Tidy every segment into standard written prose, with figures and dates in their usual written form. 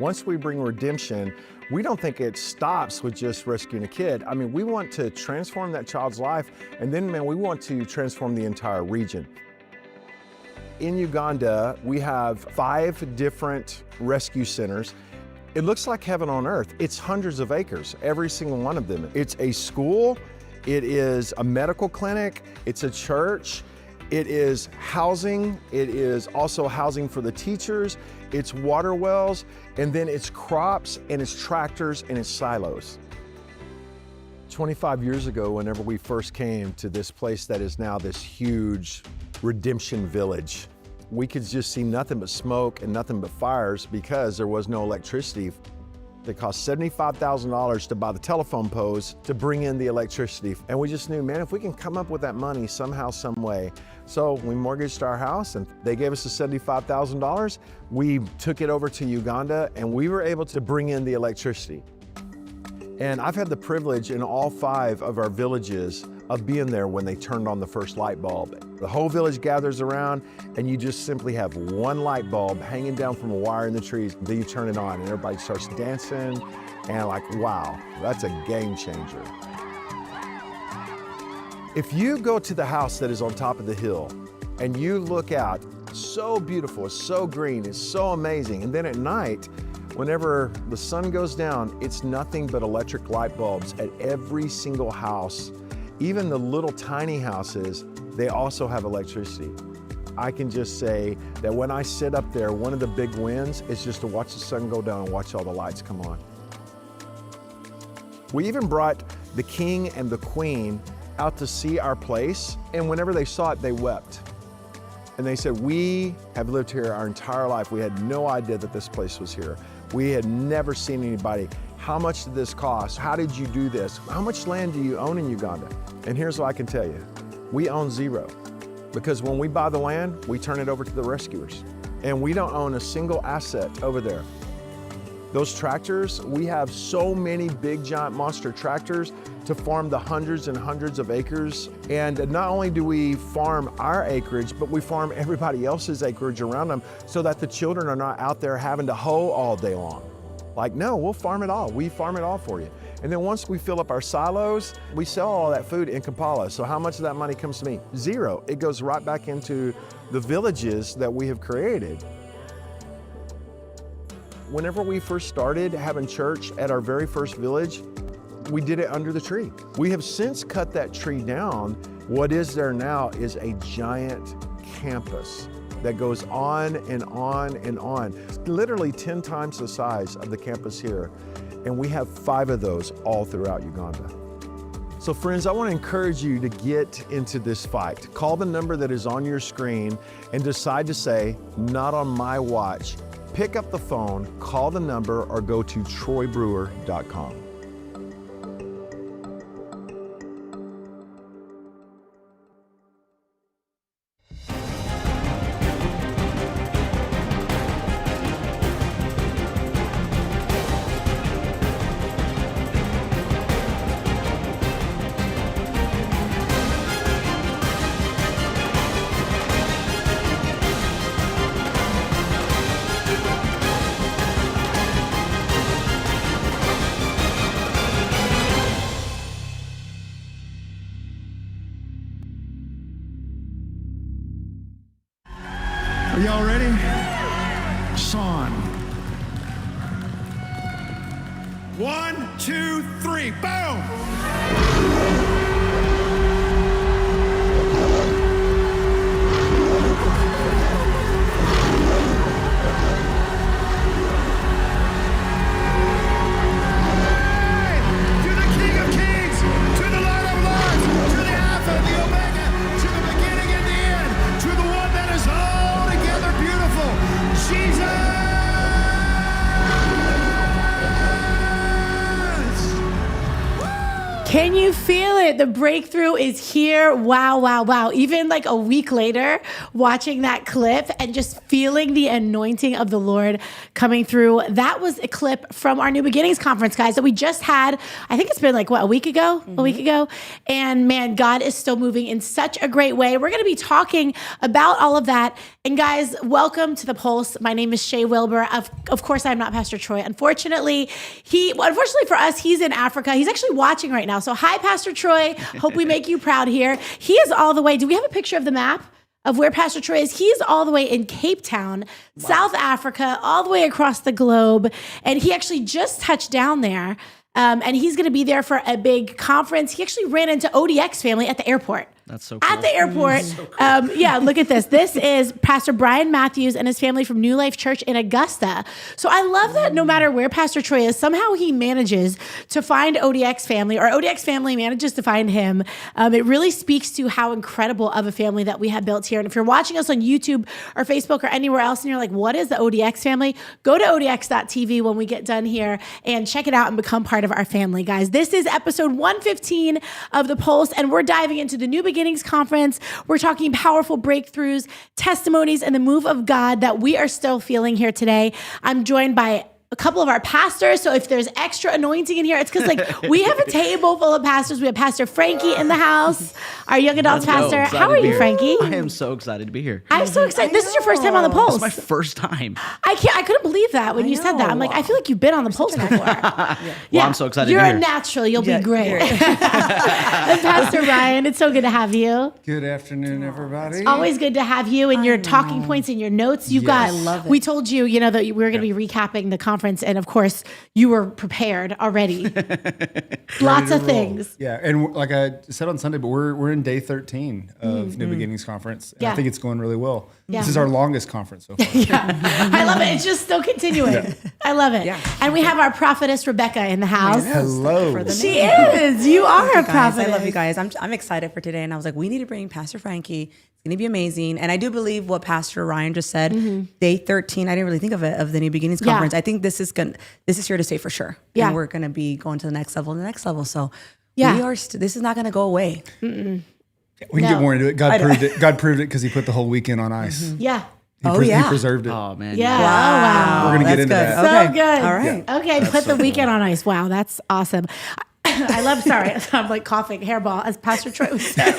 Once we bring redemption, we don't think it stops with just rescuing a kid. I mean, we want to transform that child's life, and then, man, we want to transform the entire region. In Uganda, we have 5 different rescue centers. It looks like heaven on earth. It's hundreds of acres, every single one of them. It's a school, it is a medical clinic, it's a church, it is housing, it is also housing for the teachers, it's water wells, and then it's crops, and it's tractors, and it's silos. 25 years ago, whenever we first came to this place that is now this huge redemption village, we could just see nothing but smoke and nothing but fires because there was no electricity. It cost $75,000 to buy the telephone poles to bring in the electricity. And we just knew, man, if we can come up with that money somehow, some way. So we mortgaged our house and they gave us the $75,000. We took it over to Uganda and we were able to bring in the electricity. And I've had the privilege in all 5 of our villages of being there when they turned on the first light bulb. The whole village gathers around and you just simply have one light bulb hanging down from a wire in the trees. Then you turn it on and everybody starts dancing and like, wow, that's a game changer. If you go to the house that is on top of the hill and you look out, so beautiful, it's so green, it's so amazing. And then at night, whenever the sun goes down, it's nothing but electric light bulbs at every single house. Even the little tiny houses, they also have electricity. I can just say that when I sit up there, one of the big wins is just to watch the sun go down and watch all the lights come on. We even brought the king and the queen out to see our place, and whenever they saw it, they wept. And they said, we have lived here our entire life. We had no idea that this place was here. We had never seen anybody. How much did this cost? How did you do this? How much land do you own in Uganda? And here's what I can tell you. We own 0. Because when we buy the land, we turn it over to the rescuers. And we don't own a single asset over there. Those tractors, we have so many big giant monster tractors to farm the hundreds and hundreds of acres. And not only do we farm our acreage, but we farm everybody else's acreage around them so that the children are not out there having to hoe all day long. Like, no, we'll farm it all. We farm it all for you. And then once we fill up our silos, we sell all that food in Kampala. So how much of that money comes to me? 0. It goes right back into the villages that we have created. Whenever we first started having church at our very first village, we did it under the tree. We have since cut that tree down. What is there now is a giant campus that goes on and on and on. It's literally 10 times the size of the campus here. And we have 5 of those all throughout Uganda. So friends, I want to encourage you to get into this fight. Call the number that is on your screen and decide to say, not on my watch. Pick up the phone, call the number, or go to troybrewer.com. Are y'all ready? Sean. 1, 2, 3, boom! Can you feel it? The breakthrough is here. Wow, wow, wow. Even like a week later, watching that clip and just feeling the anointing of the Lord coming through. That was a clip from our New Beginnings conference, guys, that we just had. I think it's been like, what, a week ago? Mm-hmm. A week ago. And man, God is still moving in such a great way. We're going to be talking about all of that And guys, welcome to The Pulse. My name is Shay Wilbur. Of course, I'm not Pastor Troy. Unfortunately for us, he's in Africa. He's actually watching right now. So hi, Pastor Troy. Hope we make you proud here. He is all the way. Do we have a picture of the map of where Pastor Troy is? He's all the way in Cape Town, South Africa, all the way across the globe. And he actually just touched down there. And he's going to be there for a big conference. He actually ran into ODX family at the airport. That's so cool. At the airport. So cool. Yeah, look at this. This is Pastor Brian Matthews and his family from New Life Church in Augusta. So I love that no matter where Pastor Troy is, somehow he manages to find ODX family, or ODX family manages to find him. It really speaks to how incredible of a family that we have built here. And if you're watching us on YouTube or Facebook or anywhere else and you're like, what is the ODX family? Go to odx.tv when we get done here and check it out and become part of our family, guys. This is episode 115 of The Pulse, and we're diving into the New Beginnings Conference. We're talking powerful breakthroughs, testimonies, and the move of God that we are still feeling here today. I'm joined by a couple of our pastors. So if there's extra anointing in here, it's because we have a table full of pastors. We have Pastor Frankie in the house, our young adults pastor. How are you, Frankie? I am so excited to be here. I'm so excited. This is your first time on The Pulse. It's my first time. I couldn't believe that when you said that. I'm like, I feel like you've been on The Pulse before. Well, I'm so excited to be You're here. a natural. You'll be great. And Pastor Ryan, it's so good to have you. Good afternoon, everybody. It's always good to have you and your talking points and your notes. You've got, I love it. We told you, that we were going to be recapping the conference. And of course, you were prepared already. Lots of things. Yeah. And like I said on Sunday, but we're in day 13 of New Beginnings Conference. And I think it's going really well. Yeah. This is our longest conference so far. I love it. It's just still continuing. Yeah. I love it. Yeah. And we have our prophetess, Rebecca, in the house. Hello. She is. You are a prophetess. I love you guys. I'm excited for today. And I was like, we need to bring Pastor Frankie. It's going to be amazing. And I do believe what Pastor Ryan just said, day 13, I didn't really think of it, of the New Beginnings Conference. I think this is here to stay for sure. Yeah. And we're going to be going to the next level. So we are, this is not going to go away. We can get more into it. God proved it. God proved it because he put the whole weekend on ice. Yeah. He preserved it. Oh, man. Yeah. Wow. We're going to get into that. So Okay. good. All right. Okay. Put the weekend on ice. Wow. That's awesome. I'm like coughing, hairball, as Pastor Troy would say.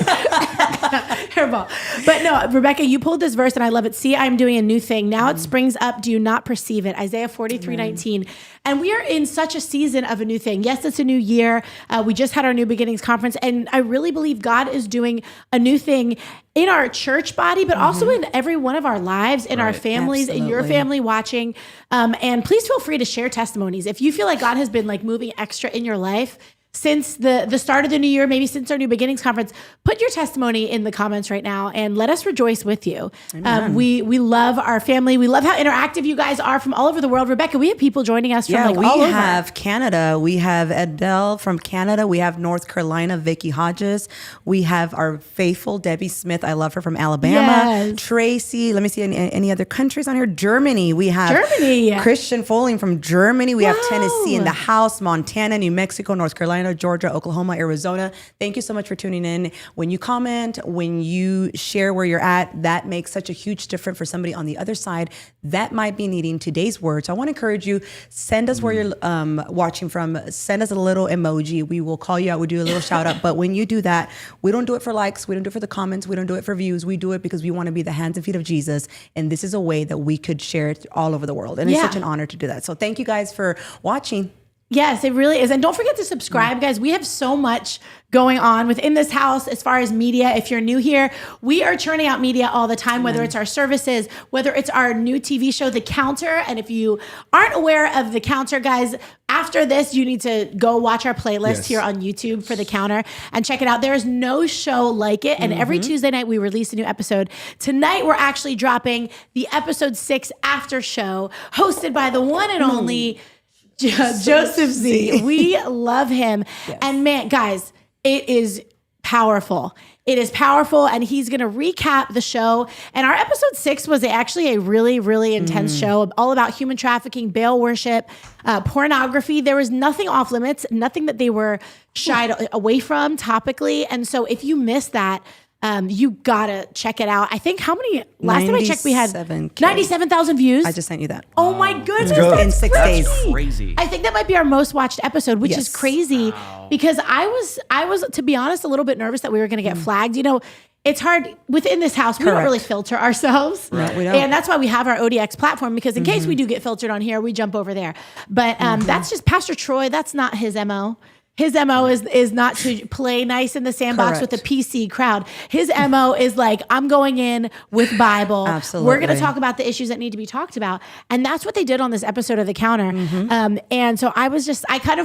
Hairball. But no, Rebecca, you pulled this verse and I love it. See, I'm doing a new thing. Now it springs up. Do you not perceive it? Isaiah 43:19. And we are in such a season of a new thing. Yes, it's a new year. We just had our New Beginnings Conference. And I really believe God is doing a new thing in our church body, but also in every one of our lives, in our families, in your family watching. And please feel free to share testimonies. If you feel like God has been moving extra in your life, since the start of the new year, maybe since our New Beginnings Conference, put your testimony in the comments right now and let us rejoice with you. We love our family. We love how interactive you guys are from all over the world. Rebecca, we have people joining us from all over. We have Canada. We have Adele from Canada. We have North Carolina, Vicky Hodges. We have our faithful Debbie Smith. I love her from Alabama. Yes. Tracy. Let me see any other countries on here. Germany. We have Christian Foling from Germany. We have Tennessee in the house, Montana, New Mexico, North Carolina, Georgia, Oklahoma, Arizona. Thank you so much for tuning in. When you comment, when you share where you're at, that makes such a huge difference for somebody on the other side that might be needing today's word. So I want to encourage you, send us where you're watching from. Send us a little emoji. We will call you out. We do a little shout out. But when you do that, we don't do it for likes. We don't do it for the comments. We don't do it for views. We do it because we want to be the hands and feet of Jesus. And this is a way that we could share it all over the world. And it's such an honor to do that. So thank you guys for watching. Yes, it really is. And don't forget to subscribe, guys. We have so much going on within this house as far as media. If you're new here, we are churning out media all the time, whether it's our services, whether it's our new TV show, The Counter. And if you aren't aware of The Counter, guys, after this, you need to go watch our playlist here on YouTube for The Counter and check it out. There is no show like it. And every Tuesday night, we release a new episode. Tonight, we're actually dropping the episode 6 after show, hosted by the one and only Joseph Z. We love him. Yes. And man, guys, it is powerful. It is powerful. And he's going to recap the show. And our episode 6 was actually a really, really intense show, all about human trafficking, Baal worship, pornography. There was nothing off limits, nothing that they were shied away from topically. And so if you missed that, you gotta check it out. I think last time I checked, we had 97,000 views. I just sent you that. Oh my goodness. In 6 days. Crazy. I think that might be our most watched episode, which is crazy because I was, to be honest, a little bit nervous that we were going to get flagged. it's hard within this house. We don't Correct. really filter ourselves. Right. No, we don't. And that's why we have our ODX platform, because in case we do get filtered on here, we jump over there. But that's just Pastor Troy. That's not his MO. His MO is not to play nice in the sandbox with the PC crowd. His MO is like, I'm going in with Bible. Absolutely. We're going to talk about the issues that need to be talked about. And that's what they did on this episode of The Counter. And so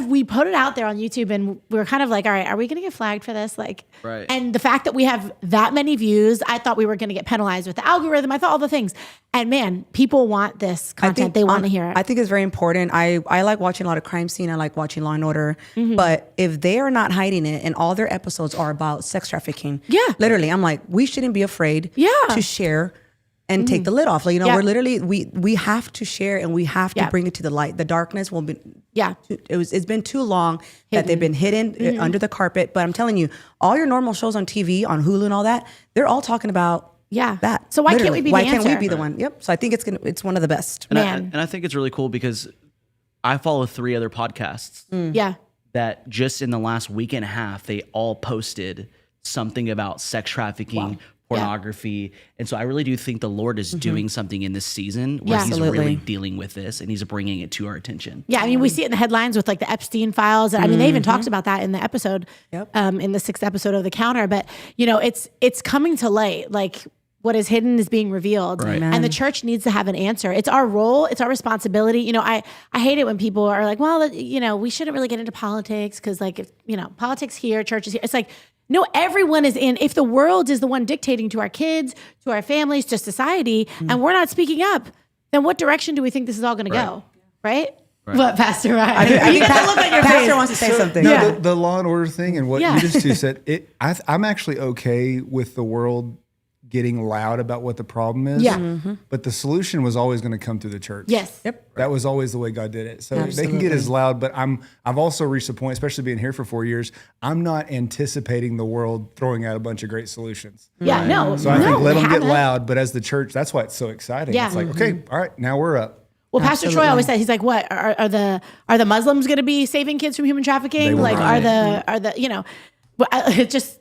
we put it out there on YouTube, and we were kind of like, all right, are we going to get flagged for this? Like, Right. And the fact that we have that many views, I thought we were going to get penalized with the algorithm. I thought all the things. And man, people want this content. They want to hear it. I think it's very important. I like watching a lot of crime scene. I like watching Law and Order. But if they are not hiding it and all their episodes are about sex trafficking, literally, I'm like, we shouldn't be afraid to share and take the lid off. Like, we're literally, we have to share, and we have to bring it to the light. The darkness will be, it's been too long that they've been hidden under the carpet. But I'm telling you, all your normal shows on TV, on Hulu and all that, they're all talking about that. So why can't we be the Why can't we answer? be the one? Yep. So I think it's one of the best. And I think it's really cool because I follow 3 other podcasts that just in the last week and a half, they all posted something about sex trafficking, pornography. And so I really do think the Lord is doing something in this season where he's really dealing with this, and he's bringing it to our attention. Yeah, I mean, we see it in the headlines with like the Epstein files. I mean, they even talked about that in the episode, in the 6th episode of The Counter. But, it's coming to light. Like, what is hidden is being revealed. Right. And the church needs to have an answer. It's our role. It's our responsibility. I hate it when people are like, well, we shouldn't really get into politics because like, if, politics here, church is here. It's like, no, everyone is in. If the world is the one dictating to our kids, to our families, to society, and we're not speaking up, then what direction do we think this is all going to go? Right? What, Pastor Ryan? I You got the look on your Pastor face. wants to say something. No, the Law and Order thing and what you just two said, I'm actually okay with the world getting loud about what the problem is. Yeah. But the solution was always going to come through the church. Yes. Yep. That was always the way God did it. So they can get as loud, but I've also reached a point, especially being here for 4 years, I'm not anticipating the world throwing out a bunch of great solutions. Yeah, no. So I think let them get haven't. loud, but as the church, that's why it's so exciting. Yeah. It's like, okay, all right, now we're up. Well, Pastor Troy always said, he's like, what are the Muslims going to be saving kids from human trafficking? will Like, not. are the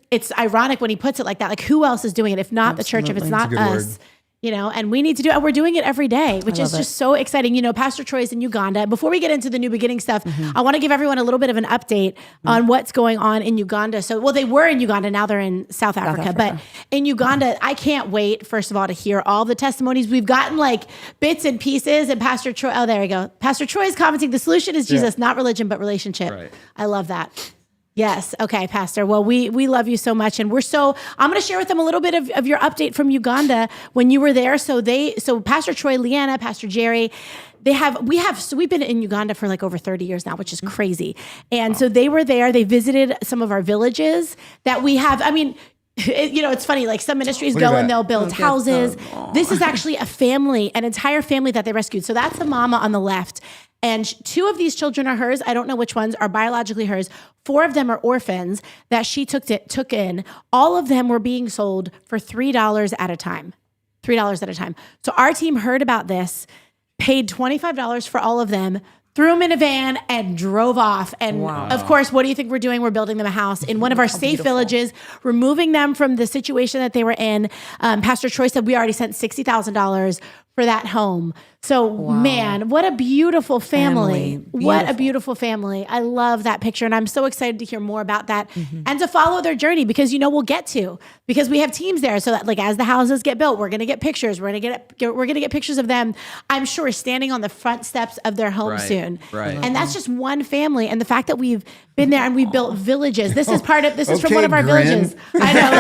it's ironic when he puts it like that. Like, who else is doing it if not the church? If it's not That's a good us, and we need to do it. And we're doing it every day, which is just so exciting. Pastor Troy is in Uganda. Before we get into the New Beginning stuff, I want to give everyone a little bit of an update on what's going on in Uganda. So, they were in Uganda. Now they're in South Africa. But in Uganda, I can't wait, first of all, to hear all the testimonies. We've gotten like bits and pieces. And Pastor Troy, oh, there we go. Pastor Troy is commenting, the solution is Jesus, not religion, but relationship. Right. I love that. Yes. Okay, Pastor. Well, we love you so much. And I'm going to share with them a little bit of your update from Uganda when you were there. So Pastor Troy, Leanna, Pastor Jerry, we've been in Uganda for like over 30 years now, which is crazy. And so they were there. They visited some of our villages that we have. I mean, it's funny, like some ministries go and they'll build houses. This is actually a family, an entire family that they rescued. So that's the mama on the left. And 2 of these children are hers. I don't know which ones are biologically hers. 4 of them are orphans that she took in. All of them were being sold for $3 at a time. $3 at a time. So our team heard about this, paid $25 for all of them, threw them in a van and drove off. And of course, what do you think we're doing? We're building them a house in one of our safe villages, removing them from the situation that they were in. Pastor Troy said we already sent $60,000 for that home. So man, what a beautiful family. What a beautiful family. I love that picture. And I'm so excited to hear more about that and to follow their journey because, we'll get to, because we have teams there. So that like, as the houses get built, we're going to get pictures. We're going to get pictures of them, I'm sure, standing on the front steps of their home soon. Right. And that's just one family. And the fact that we've been there and we've built villages. This is from one of our villages. I know.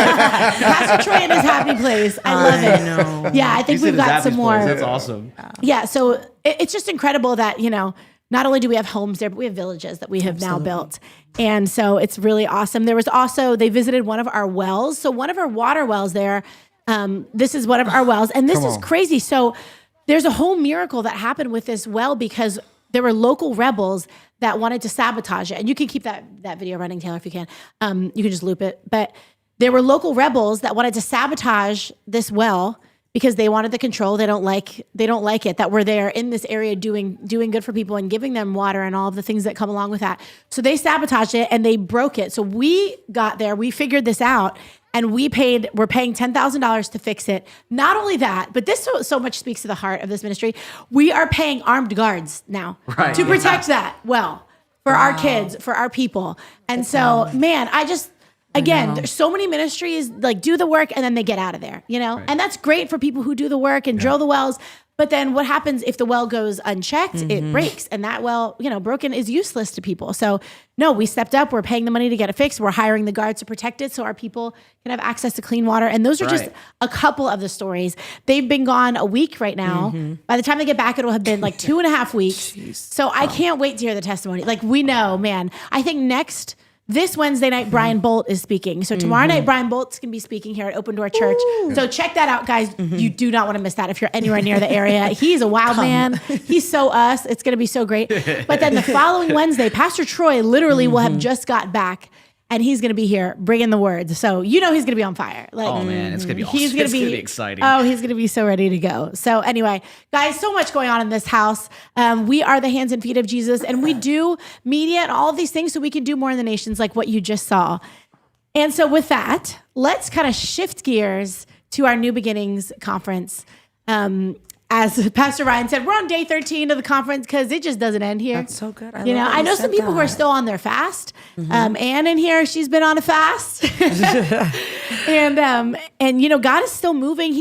Pastor Troy in his happy place. I love it. know. Yeah, I think we've got some more. That's awesome. Yeah, so it's just incredible that, not only do we have homes there, but we have villages that we have now built. And so it's really awesome. There was also, they visited one of our wells. So one of our water wells there, this is one of our wells. And this is crazy. So there's a whole miracle that happened with this well because there were local rebels that wanted to sabotage it. And you can keep that video running, Taylor, if you can. You can just loop it. But there were local rebels that wanted to sabotage this well because they wanted the control. They don't like it that we're there in this area doing good for people and giving them water and all of the things that come along with that. So they sabotaged it and they broke it. So we got there, we figured this out, and we're paying $10,000 to fix it. Not only that, but this so much speaks to the heart of this ministry. We are paying armed guards now to protect that for our kids, for our people. And so, man, again, there's so many ministries like do the work and then they get out of there, and that's great for people who do the work and drill the wells. But then what happens if the well goes unchecked? It breaks, and that well, broken is useless to people. So no, we stepped up. We're paying the money to get it fixed. We're hiring the guards to protect it so our people can have access to clean water. And those are just a couple of the stories. They've been gone a week right now. By the time they get back, it'll have been like 2.5 weeks. So I can't wait to hear the testimony. Like we know, man, I think this Wednesday night, Brian Bolt is speaking. So tomorrow night, Brian Bolt's going to be speaking here at Open Door Church. So check that out, guys. You do not want to miss that if you're anywhere near the area. He's a wild man. He's so us. It's going to be so great. But then the following Wednesday, Pastor Troy literally will have just got back. And he's going to be here bringing the words. So he's going to be on fire. Like, oh, man, it's going to be awesome. It's going to be exciting. Oh, he's going to be so ready to go. So anyway, guys, so much going on in this house. We are the hands and feet of Jesus. And we do media and all of these things so we can do more in the nations like what you just saw. And so with that, let's kind of shift gears to our New Beginnings conference. As Pastor Ryan said, we're on day 13 of the conference because it just doesn't end here. That's so good. I know some people who are still on their fast. Anne in here, she's been on a fast. and God is still moving.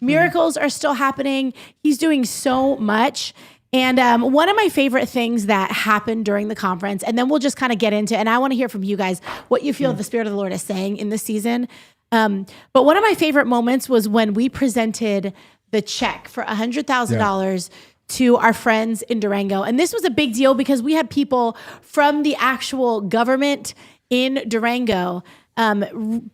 Miracles are still happening. He's doing so much. And one of my favorite things that happened during the conference, and then we'll just kind of get into, and I want to hear from you guys what you feel the Spirit of the Lord is saying in this season. But one of my favorite moments was when we presented the check for $100,000 to our friends in Durango. And this was a big deal because we had people from the actual government in Durango,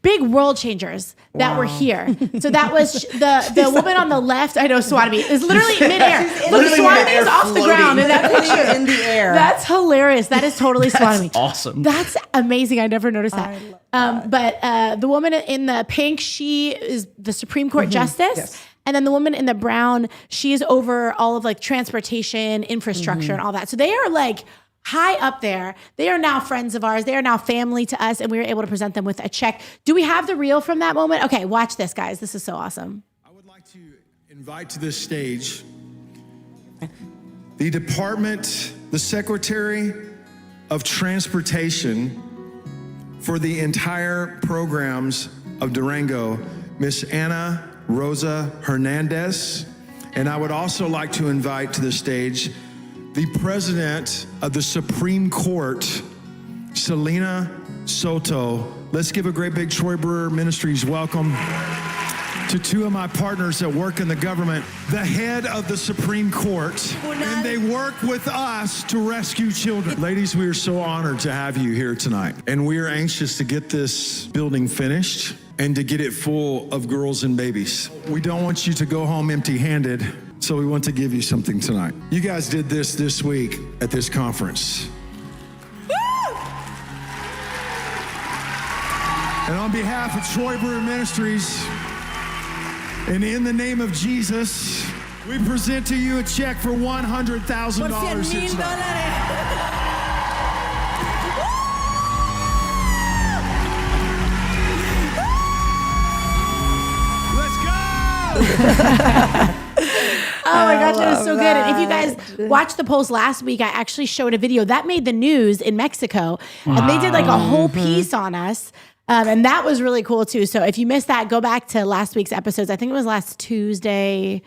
big world changers that were here. So that was the woman on the left. I know Swatamy is literally midair. Swatamy is off the ground in that picture. In the air. That's hilarious. That is totally Swatamy. Awesome. That's amazing. I never noticed that. But the woman in the pink, she is the Supreme Court Justice. Yes. And then the woman in the brown, she is over all of like transportation, infrastructure, and all that. So they are like high up there. They are now friends of ours. They are now family to us, and we were able to present them with a check. Do we have the reel from that moment? Okay, watch this, guys. This is so awesome. I would like to invite to this stage the Secretary of Transportation for the entire programs of Durango, Miss Ana Rosa Hernandez. And I would also like to invite to the stage the President of the Supreme Court, Selena Soto. Let's give a great big Troy Brewer Ministries welcome to two of my partners that work in the government, the head of the Supreme Court, and they work with us to rescue children. Ladies, we are so honored to have you here tonight, and we are anxious to get this building finished and to get it full of girls and babies. We don't want you to go home empty-handed, so we want to give you something tonight. You guys did this week at this conference. And on behalf of Troy Brewer Ministries, and in the name of Jesus, we present to you a check for $100,000 here tonight. Oh my gosh, that is so good. And if you guys watched the polls last week, I actually showed a video that made the news in Mexico. Wow. And they did like a whole piece on us. And that was really cool too. So if you missed that, go back to last week's episodes. I think it was last Tuesday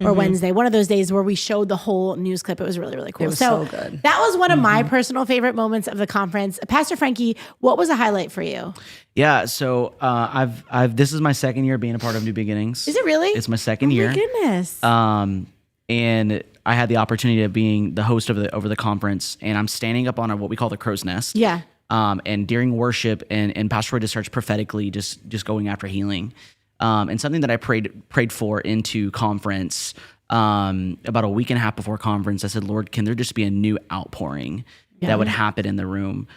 or Wednesday, one of those days where we showed the whole news clip. It was really, really cool. It was so good. That was one of my personal favorite moments of the conference. Pastor Frankie, what was a highlight for you? Yeah, so this is my second year being a part of New Beginnings. Is it really? It's my second year. Oh my goodness. And I had the opportunity of being the host of the conference, and I'm standing up on what we call the crow's nest. Yeah. And during worship, and Pastor Roy just starts prophetically just going after healing. And something that I prayed for into conference about a week and a half before conference, I said, Lord, can there just be a new outpouring that would happen in the room?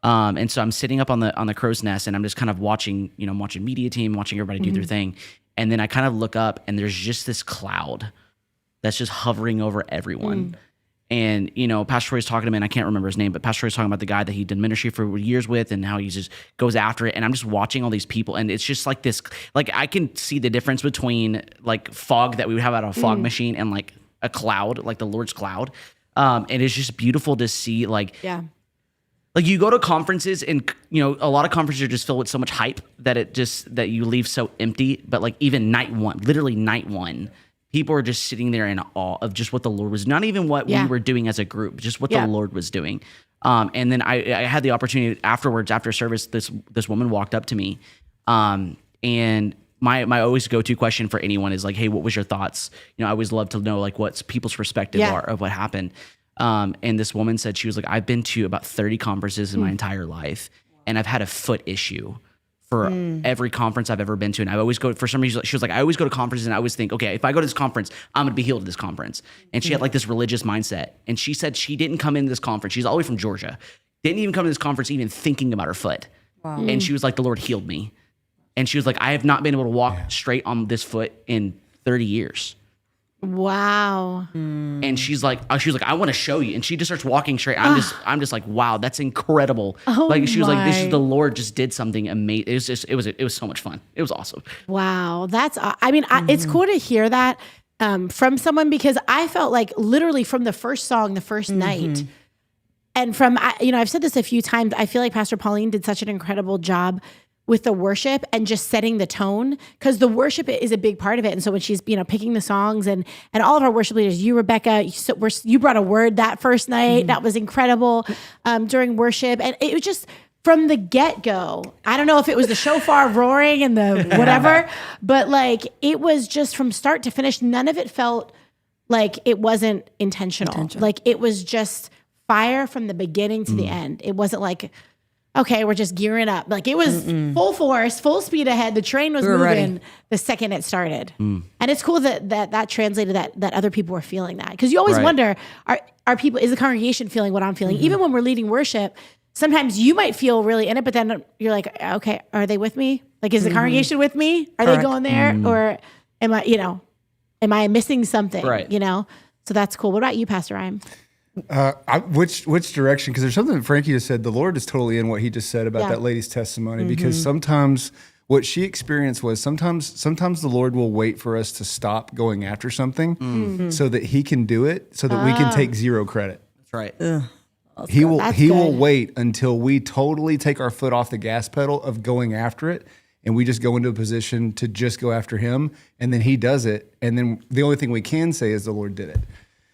And so I'm sitting up on the crow's nest, and I'm just kind of watching, I'm watching media team, watching everybody do their thing. And then I kind of look up, and there's just this cloud that's just hovering over everyone. And, you know, Pastor Troy's talking to me, and I can't remember his name, but Pastor Troy's talking about the guy that he did ministry for years with and how he just goes after it. And I'm just watching all these people, and it's just like this, like I can see the difference between like fog that we would have out of a fog machine and like a cloud, like the Lord's cloud. And it's just beautiful to see like you go to conferences and, you know, a lot of conferences are just filled with so much hype that you leave so empty. But like even literally night one, people are just sitting there in awe of just what the Lord was, not even what we were doing as a group, just what the Lord was doing. And then I had the opportunity afterwards, after service, this woman walked up to me. And my always go-to question for anyone is like, hey, what was your thoughts? You know, I always love to know like what people's perspective are of what happened. And this woman said, she was like, I've been to about 30 conferences in my entire life, and I've had a foot issue for every conference I've ever been to. And I always go, for some reason, she was like, I always go to conferences and I always think, okay, if I go to this conference, I'm going to be healed at this conference. And she had like this religious mindset. And she said she didn't come into this conference. She's all the way from Georgia. Didn't even come to this conference even thinking about her foot. Wow. And she was like, the Lord healed me. And she was like, I have not been able to walk straight on this foot in 30 years. Wow. And she's like, I want to show you. And she just starts walking straight. I'm just like, wow, that's incredible. Like she was like, this is the Lord just did something amazing. It was so much fun. It was awesome. Wow. It's cool to hear that from someone, because I felt like literally from the first song, the first night, and I've said this a few times, I feel like Pastor Pauline did such an incredible job with the worship and just setting the tone, because the worship is a big part of it. And so when she's, picking the songs and all of our worship leaders, you, Rebecca, you brought a word that first night. That was incredible during worship. And it was just from the get-go. I don't know if it was the shofar roaring and the whatever, but like it was just from start to finish. None of it felt like it wasn't intentional. Like it was just fire from the beginning to the end. It wasn't like, okay, we're just gearing up. Like it was full force, full speed ahead. The train was moving the second it started. And it's cool that translated that other people were feeling that. Because you always wonder, are people, is the congregation feeling what I'm feeling? Even when we're leading worship, sometimes you might feel really in it, but then you're like, okay, are they with me? Like, is the congregation with me? Are they going there? Or am I missing something? Right. So that's cool. What about you, Pastor Ryan? Which direction? Because there's something that Frankie just said. The Lord is totally in what he just said about that lady's testimony. Because sometimes what she experienced was sometimes the Lord will wait for us to stop going after something so that He can do it, so that we can take zero credit. That's right. He will wait until we totally take our foot off the gas pedal of going after it, and we just go into a position to just go after Him, and then He does it, and then the only thing we can say is the Lord did it.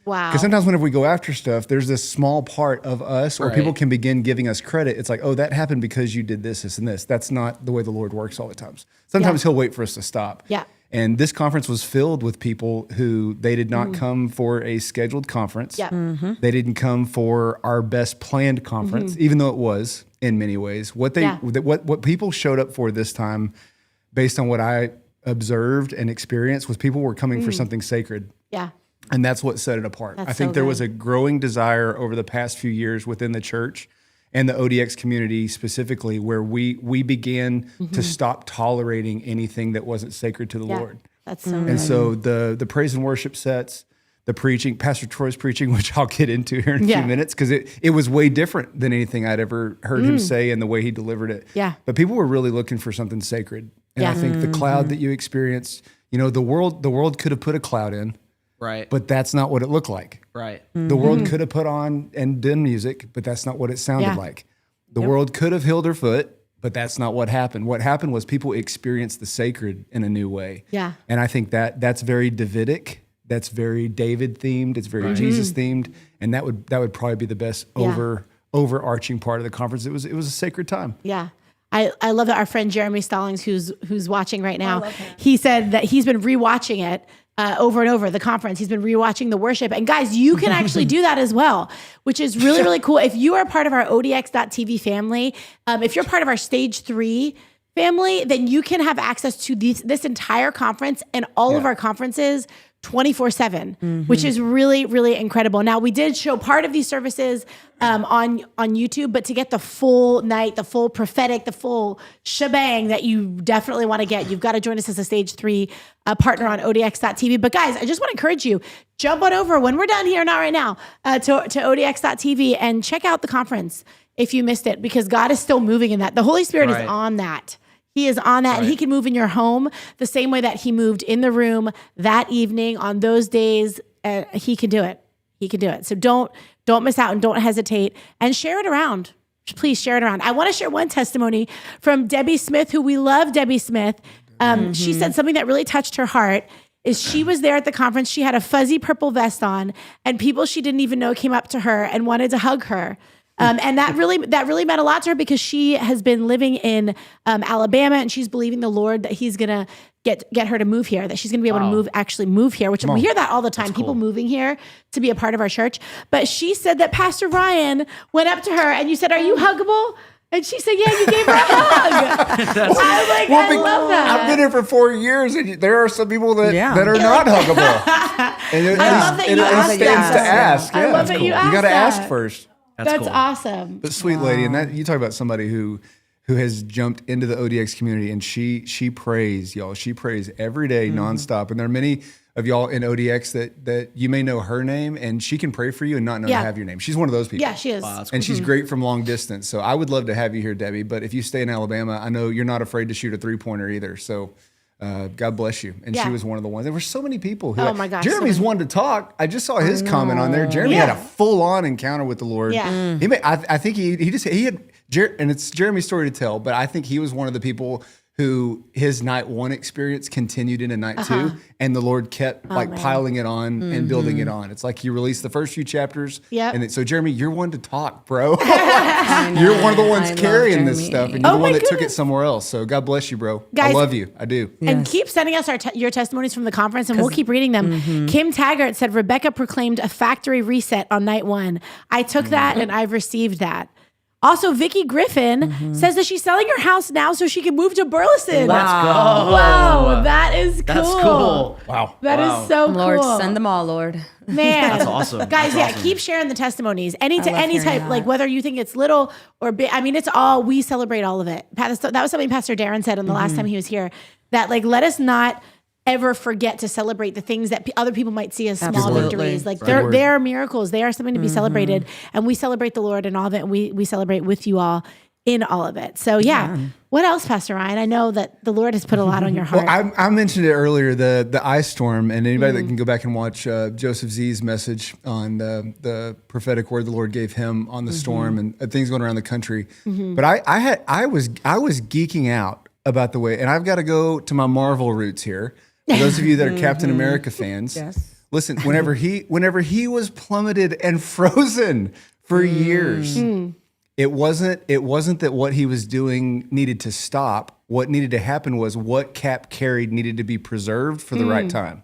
Wow. Because sometimes whenever we go after stuff, there's this small part of us, or people can begin giving us credit. It's like, oh, that happened because you did this, this, and this. That's not the way the Lord works all the time. Sometimes He'll wait for us to stop. Yeah. And this conference was filled with people who they did not come for a scheduled conference. Yeah. They didn't come for our best planned conference, even though it was in many ways. What people showed up for this time, based on what I observed and experienced, was people were coming for something sacred. Yeah. And that's what set it apart. That's I think there was a growing desire over the past few years within the church and the ODX community specifically, where we began to stop tolerating anything that wasn't sacred to the Lord. That's so And so the praise and worship sets, the preaching, Pastor Troy's preaching, which I'll get into here in a few minutes, because it was way different than anything I'd ever heard him say and the way he delivered it. Yeah. But people were really looking for something sacred. And I think the cloud that you experienced, the world could have put a cloud in. Right. But that's not what it looked like. Right. The world could have put on and done music, but that's not what it sounded like. The world could have healed her foot, but that's not what happened. What happened was people experienced the sacred in a new way. Yeah. And I think that's very Davidic. That's very David themed. It's very Jesus themed. And that would probably be the best overarching part of the conference. It was a sacred time. Yeah. I love that our friend Jeremy Stallings, who's watching right now, he said that he's been rewatching it over and over, the conference. He's been rewatching the worship. And guys, you can actually do that as well, which is really, really cool. If you are part of our ODX.TV family, if you're part of our Stage 3 family, then you can have access to this entire conference and all of our conferences 24/7, which is really, really incredible. Now, we did show part of these services on YouTube, but to get the full night, the full prophetic, the full shebang that you definitely want to get, you've got to join us as a Stage 3 partner on ODX.tv. But guys, I just want to encourage you, jump on over when we're done here, not right now, to ODX.tv and check out the conference if you missed it, because God is still moving in that. The Holy Spirit is on that. He is on that, and he can move in your home the same way that he moved in the room that evening on those days. He can do it. He can do it. So don't miss out and don't hesitate, and share it around. Please share it around. I want to share one testimony from Debbie Smith, who we love. Debbie Smith. She said something that really touched her heart. Is she was there at the conference. She had a fuzzy purple vest on, and people she didn't even know came up to her and wanted to hug her. And that really meant a lot to her, because she has been living in Alabama, and she's believing the Lord that he's gonna get her to move here, that she's gonna be able to move here, which we hear that all the time. People moving here to be a part of our church. But she said that Pastor Ryan went up to her and you said, "Are you huggable?" And she said, "Yeah, you gave her a hug." I love that. I've been here for 4 years, and there are some people that are not huggable. And I love that you asked that. I love that you asked You got to that. ask first. That's cool. awesome. But sweet lady, and that you talk about somebody who has jumped into the ODX community, and she prays, y'all. She prays every day, nonstop. And there are many of y'all in ODX that you may know her name, and she can pray for you and not know to have your name. She's one of those people. Yeah, she is. Wow, and she's great from long distance. So I would love to have you here, Debbie. But if you stay in Alabama, I know you're not afraid to shoot a 3-pointer either. So God bless you. And she was one of the ones. There were so many people who. Oh my gosh, Jeremy's one to talk. I just saw his comment on there. Jeremy had a full-on encounter with the Lord. Yeah. I think he had, and it's Jeremy's story to tell, but I think he was one of the people who his night 1 experience continued into night 2, and the Lord kept piling it on and building it on. It's like he released the first few chapters. And so Jeremy, you're one to talk, bro. You're one of the ones carrying this stuff, and you're the one that took it somewhere else. So God bless you, bro. Guys, I love you. I do. And keep sending us your testimonies from the conference, and we'll keep reading them. Kim Taggart said, Rebecca proclaimed a factory reset on night 1. I took that and I've received that. Also, Vicki Griffin says that she's selling her house now so she can move to Burleson. Let's go. Wow, that is cool. That's cool. Wow. That is so cool. Lord, send them all, Lord. Man, That's awesome. Guys, That's awesome. keep sharing the testimonies. Any love type, hearing like that. whether you think it's little or big. I mean, it's all, we celebrate all of it. That was something Pastor Darren said on the last time he was here, that like, let us not ever forget to celebrate the things that other people might see as small Absolutely. victories. Like they're miracles. They are something to be celebrated. And we celebrate the Lord in all of it. And we celebrate with you all in all of it. So what else, Pastor Ryan? I know that the Lord has put a lot on your heart. Well, I mentioned it earlier, the ice storm, and anybody that can go back and watch Joseph Z's message on the prophetic word the Lord gave him on the storm and things going around the country. But I was geeking out about the way, and I've got to go to my Marvel roots here. For those of you that are Captain America fans, listen, whenever he was plummeted and frozen for years, it wasn't that what he was doing needed to stop. What needed to happen was what Cap carried needed to be preserved for the right time.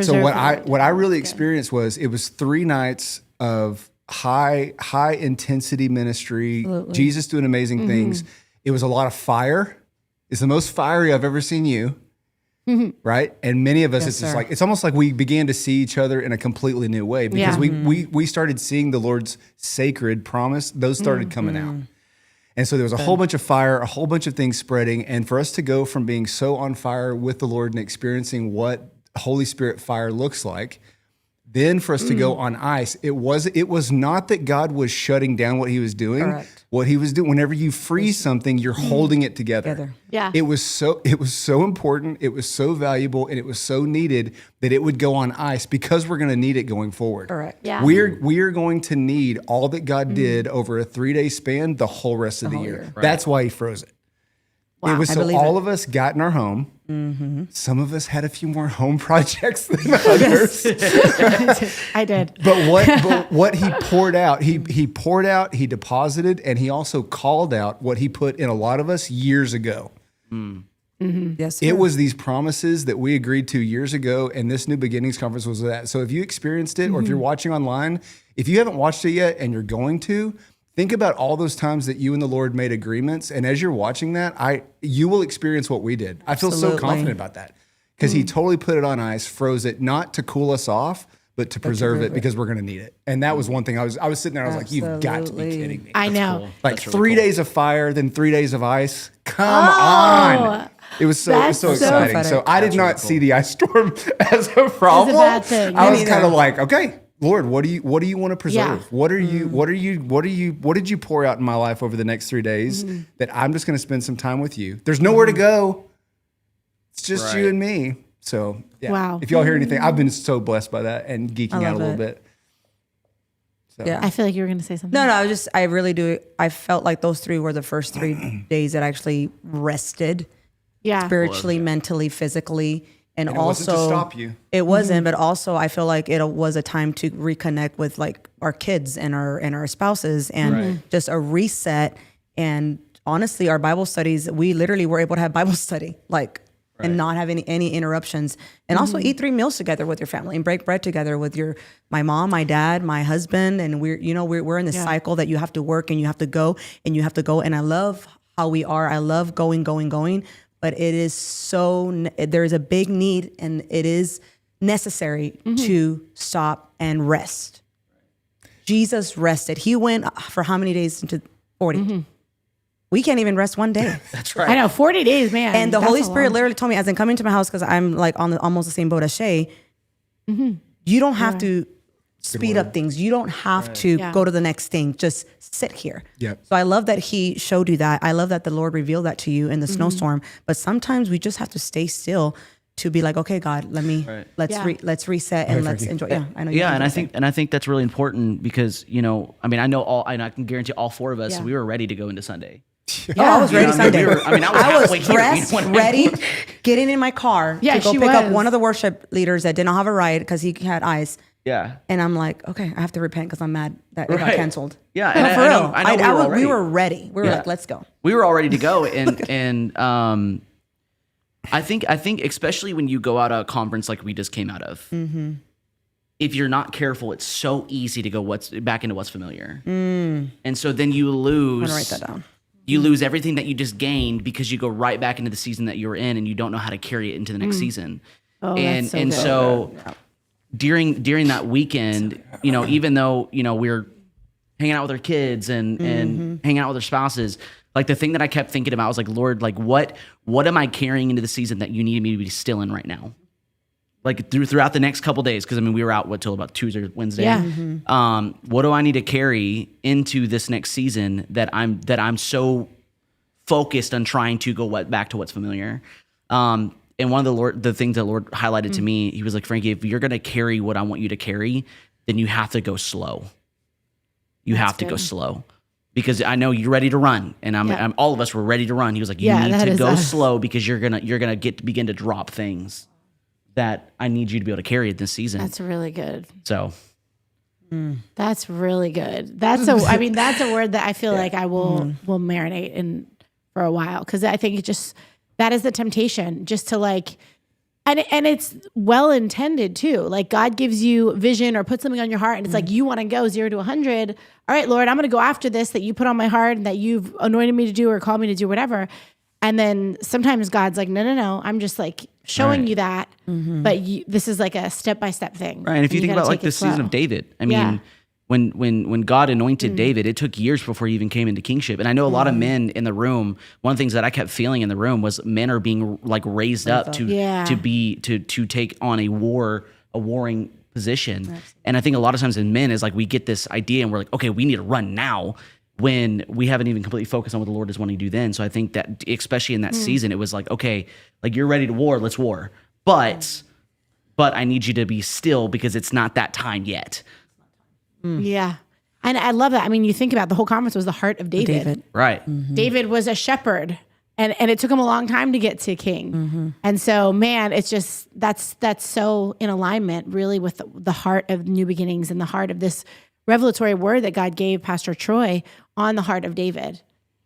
So what I really experienced was, it was 3 nights of high intensity ministry, Jesus doing amazing things. It was a lot of fire. It's the most fiery I've ever seen you. Right? And many of us, it's just like, it's almost like we began to see each other in a completely new way, because we started seeing the Lord's sacred promise. Those started coming out. And so there was a whole bunch of fire, a whole bunch of things spreading. And for us to go from being so on fire with the Lord and experiencing what Holy Spirit fire looks like, then for us to go on ice, it was not that God was shutting down what he was doing. Correct. What he was doing, whenever you freeze something, you're holding it together. Yeah. It was so important, it was so valuable, and it was so needed that it would go on ice, because we're going to need it going forward. Correct. Yeah. We are going to need all that God did over a 3-day span the whole rest of the year. That's why he froze it. Wow. It was I so believe all it. of us got in our home. Some of us had a few more home projects than others. I did. But what he poured out, he poured out, he deposited, and he also called out what he put in a lot of us years ago. Yes, sir. It was these promises that we agreed to years ago, and this New Beginnings Conference was that. So if you experienced it, or if you're watching online, if you haven't watched it yet and you're going to, think about all those times that you and the Lord made agreements. And as you're watching that, you will experience what we did. I feel so Absolutely. confident about that. because he totally put it on ice, froze it, not to cool us off, but to preserve it because we're going to need it. And that was one thing I was sitting there, I was like, you've got to be kidding me. I know. Cool. Like That's really 3 days of fire, then 3 days of ice. Come on. It was so exciting. So I did not see the ice storm as a problem. bad thing. I Me was kind of like, okay, Lord, what do you want to preserve? Yeah. What did you pour out in my life over the next 3 days that I'm just going to spend some time with you? There's nowhere to go. It's just you and me. So yeah. Wow. If y'all hear anything, I've been so blessed by that and geeking out a little bit. So. Yeah. I feel like you were going to say something. No, I really do. I felt like those 3 were the first 3 days that I actually rested spiritually, mentally, physically. And it also, wasn't to stop you. It wasn't, but also I feel like it was a time to reconnect with like our kids and our spouses and just a reset. And honestly, our Bible studies, we literally were able to have Bible study, and not have any interruptions, and also eat 3 meals together with your family and break bread together with my mom, my dad, my husband, and we're in this cycle that you have to work and you have to go. And I love how we are. I love going, but it is there's a big need, and it is necessary to stop and rest. Jesus rested. He went for how many days into 40? We can't even rest one day. That's right. I know, 40 days, man. And the Holy Spirit literally told me, as in coming to my house, because I'm like on almost the same boat as Shay, you don't have to speed up things. You don't have to go to the next thing. Just sit here. Yep. So I love that he showed you that. I love that the Lord revealed that to you in the snowstorm. But sometimes we just have to stay still to be like, okay, God, let's reset and let's enjoy. Yeah, I know. And I think that's really important because I can guarantee all 4 of us we were ready to go into Sunday. I was ready Sunday. I was dressed, ready, getting in my car to go pick up one of the worship leaders that did not have a ride because he had eyes. Yeah. And I'm like, okay, I have to repent because I'm mad that it got canceled. Yeah. No, and for real. I know we were ready. We were like, let's go. We were all ready to go. And I think especially when you go out of a conference like we just came out of, if you're not careful, it's so easy to go back into what's familiar. And so then you lose. I'm gonna write that down. You lose everything that you just gained because you go right back into the season that you were in and you don't know how to carry it into the next season. Oh, So during that weekend, even though, we're hanging out with our kids and hanging out with our spouses, like the thing that I kept thinking about was like, Lord, like what am I carrying into the season that you need me to be still in right now? Like throughout the next couple days, because we were out till about Tuesday or Wednesday. Yeah. What do I need to carry into this next season that I'm so focused on trying to go back to what's familiar? And one of the things that Lord highlighted to me, he was like, Frankie, if you're gonna carry what I want you to carry, then you have to go slow. You have to go slow. Because I know you're ready to run, and I'm all of us were ready to run. He was like, you need to go slow because you're gonna begin to drop things that I need you to be able to carry it this season. That's really good. So that's really good. That's a word that I feel like I will marinate in for a while, because I think that is the temptation, just to like, and it's well intended too. Like God gives you vision or puts something on your heart, and it's like you want to go 0 to 100. All right, Lord, I'm going to go after this that you put on my heart and that you've anointed me to do or called me to do, whatever. And then sometimes God's like, no, I'm just like showing you that, but this is like a step-by-step thing. Right, and if you think about like the season of David, when God anointed David, it took years before he even came into kingship. And I know a lot of men in the room, one of the things that I kept feeling in the room was men are being like raised up to take on a warring position. Absolutely. And I think a lot of times in men is like we get this idea and we're like, okay, we need to run now, when we haven't even completely focused on what the Lord is wanting to do then. So I think that especially in that season, it was like, okay, like you're ready to war, let's war. But I need you to be still because it's not that time yet. Yeah. And I love that. I mean, you think about the whole conference was the heart of David. Right. David was a shepherd, and it took him a long time to get to king. And so, man, it's just, that's so in alignment really with the heart of New Beginnings and the heart of this revelatory word that God gave Pastor Troy on the heart of David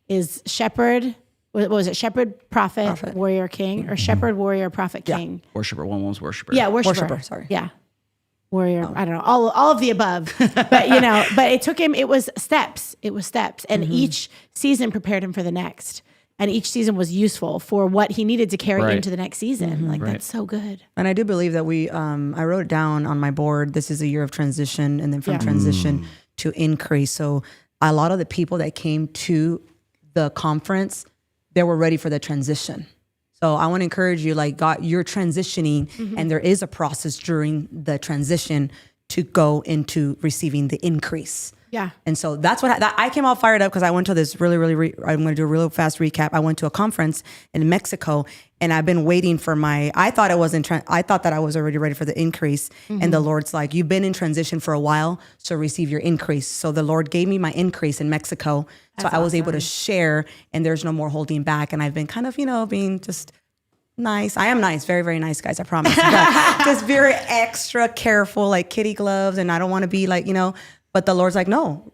is shepherd. What was it? Shepherd, prophet, warrior, king, or shepherd, warrior, prophet, king. Worshiper. One was worshiper. Yeah, worshiper. Sorry. Yeah. Warrior. I don't know. All of the above. But but it took him, it was steps. And each season prepared him for the next. and each season was useful for what he needed to carry Right. into the next season. Like, Right. that's so good. And I do believe that I wrote it down on my board. This is a year of transition, and then from transition to increase. So a lot of the people that came to the conference, they were ready for the transition. So I want to encourage you, like, God, you're transitioning, and there is a process during the transition to go into receiving the increase. Yeah. And so that's what I came all fired up because I went to this I'm going to do a real fast recap. I went to a conference in Mexico, and I've been waiting for I thought that I was already ready for the increase. And the Lord's like, you've been in transition for a while, so receive your increase. So the Lord gave me my increase in Mexico. So I was able to share, and there's no more holding back. And I've been kind of, being just nice. I am nice, very, very nice, guys, I promise. But just very extra careful, like kitty gloves. And I don't want to be like, but the Lord's like, no.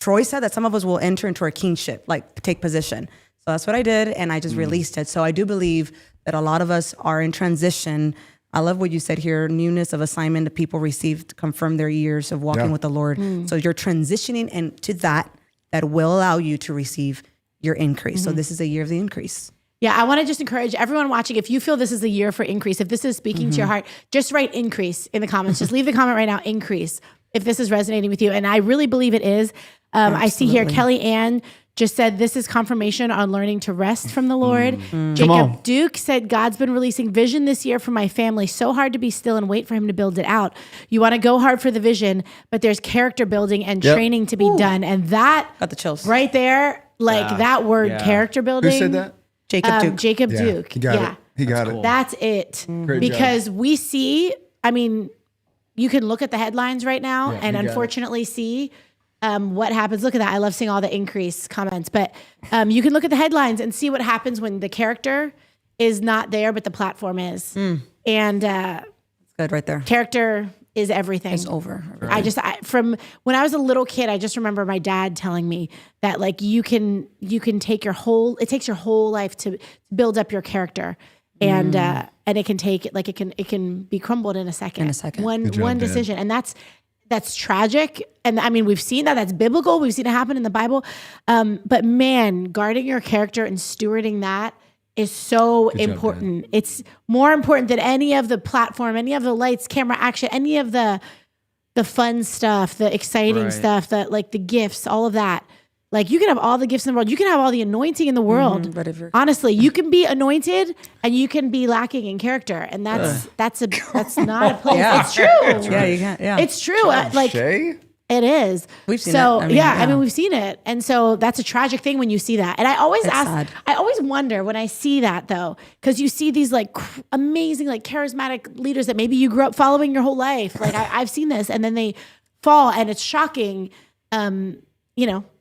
Troy said that some of us will enter into our kingship, like take position. So that's what I did, and I just released it. So I do believe that a lot of us are in transition. I love what you said here, newness of assignment that people received, confirm their years of walking with the Lord. So you're transitioning into that will allow you to receive your increase. So this is a year of the increase. Yeah, I want to just encourage everyone watching, if you feel this is the year for increase, if this is speaking to your heart, just write increase in the comments. Just leave the comment right now, increase, if this is resonating with you. And I really believe it is. I see here, Kelly Ann just said, this is confirmation on learning to rest from the Lord. Jacob Duke said, God's been releasing vision this year for my family. So hard to be still and wait for him to build it out. You want to go hard for the vision, but there's character building and training to be done. And that Got the chills. right there, like that word, character building. Who said that? Jacob Duke. Jacob Yeah, Duke. he got it. He got it. That's it. Great Because we see, you can look at the headlines right now and he got it. unfortunately see what happens. Look at that. I love seeing all the increase comments, but you can look at the headlines and see what happens when the character is not there, but the platform is. And Good right there. character is everything. It's over. From when I was a little kid, I just remember my dad telling me that like you can take it takes your whole life to build up your character. And it can take it can be crumbled in a second. One decision. And that's tragic. And we've seen that. That's biblical. We've seen it happen in the Bible. But man, guarding your character and stewarding that is so important. It's more important than any of the platform, any of the lights, camera, action, any of the fun stuff, the exciting stuff, the gifts, all of that. Like you can have all the gifts in the world. You can have all the anointing in the world. But if you're honestly, you can be anointed and you can be lacking in character. And that's not a place. Yeah. It's true. Yeah, you can't. Yeah. It's true. Shay? It is. We've seen it. We've seen it. And so that's a tragic thing when you see that. And I always sad. I always wonder when I see that though, because you see these like amazing, like charismatic leaders that maybe you grew up following your whole life. Like I've seen this, and then they fall, and it's shocking.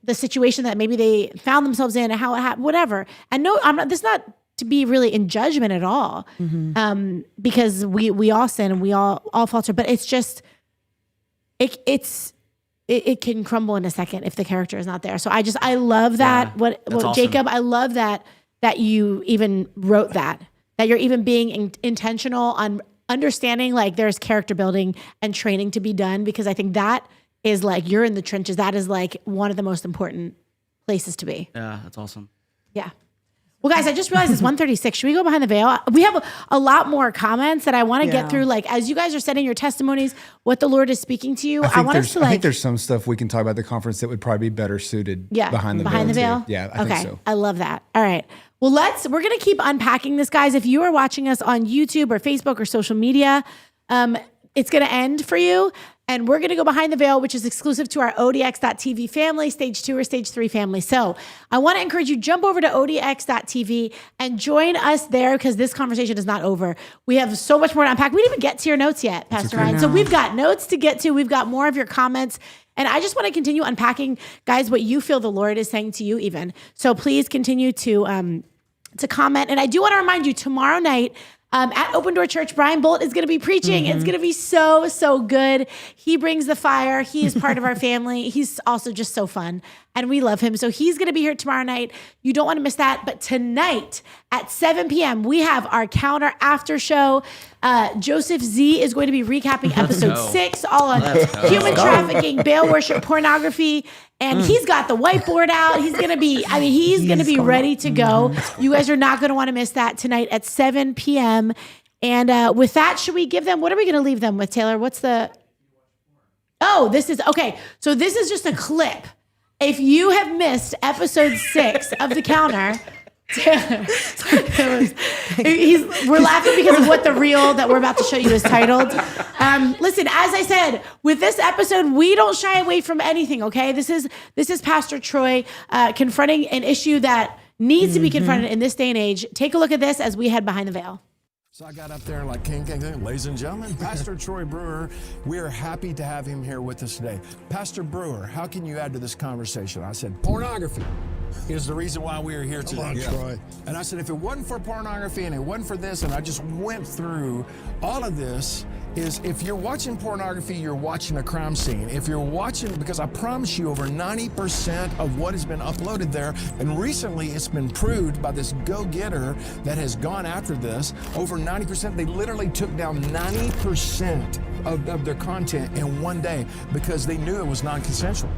The situation that maybe they found themselves in and how it happened, whatever. And no, this is not to be really in judgment at all. Because we all sin and we all falter, but it's just, it can crumble in a second if the character is not there. So I love that. What awesome. Jacob, I love that you even wrote that you're even being intentional on understanding like there's character building and training to be done, because I think that is like, you're in the trenches. That is like one of the most important places to be. Yeah, that's awesome. Yeah. Well, guys, I just realized it's 1:36. Should we go behind the veil? We have a lot more comments that I want to get through. Like, as you guys are sending your testimonies, what the Lord is speaking to you, I want us to I think there's some stuff we can talk about at the conference that would probably be better suited behind the veil. Too. Yeah, I think so. I love that. All right. Well, we're going to keep unpacking this, guys. If you are watching us on YouTube or Facebook or social media, it's going to end for you. And we're going to go behind the veil, which is exclusive to our ODX.TV family, stage 2 or stage 3 family. So I want to encourage you, jump over to ODX.TV and join us there, because this conversation is not over. We have so much more to unpack. We didn't even get to your notes yet, Pastor Ryan. So we've got notes to get to. We've got more of your comments. And I just want to continue unpacking, guys, what you feel the Lord is saying to you even. So please continue to comment. And I do want to remind you, tomorrow night, at Open Door Church, Brian Bolt is going to be preaching. It's going to be so, so good. He brings the fire. He is part of our family. He's also just so fun, and we love him. So he's going to be here tomorrow night. You don't want to miss that. But tonight at 7 p.m., we have our counter after show. Joseph Z is going to be recapping episode 6, all on human trafficking, Baal worship, pornography, And he's got the whiteboard out. He's going to be, he's going to be ready to go. You guys are not going to want to miss that tonight at 7 p.m. And with that, should we give them, what are we going to leave them with, Taylor? This is, okay. So this is just a clip. If you have missed episode 6 of The Counter, we're laughing because of what the reel that we're about to show you is titled. Listen, as I said, with this episode, we don't shy away from anything, okay? This is Pastor Troy confronting an issue that needs to be confronted in this day and age. Take a look at this as we head behind the veil. So I got up there and like, king, ladies and gentlemen, Pastor Troy Brewer, we are happy to have him here with us today. Pastor Brewer, how can you add to this conversation? I said, pornography is the reason why we are here today. Come on, Troy. And I said, if it wasn't for pornography and it wasn't for this, and I just went through all of this, is if you're watching pornography, you're watching a crime scene. If you're watching, because I promise you over 90% of what has been uploaded there, and recently it's been proved by this go-getter that has gone after this, over 90%, they literally took down 90% of their content in one day because they knew it was non-consensual.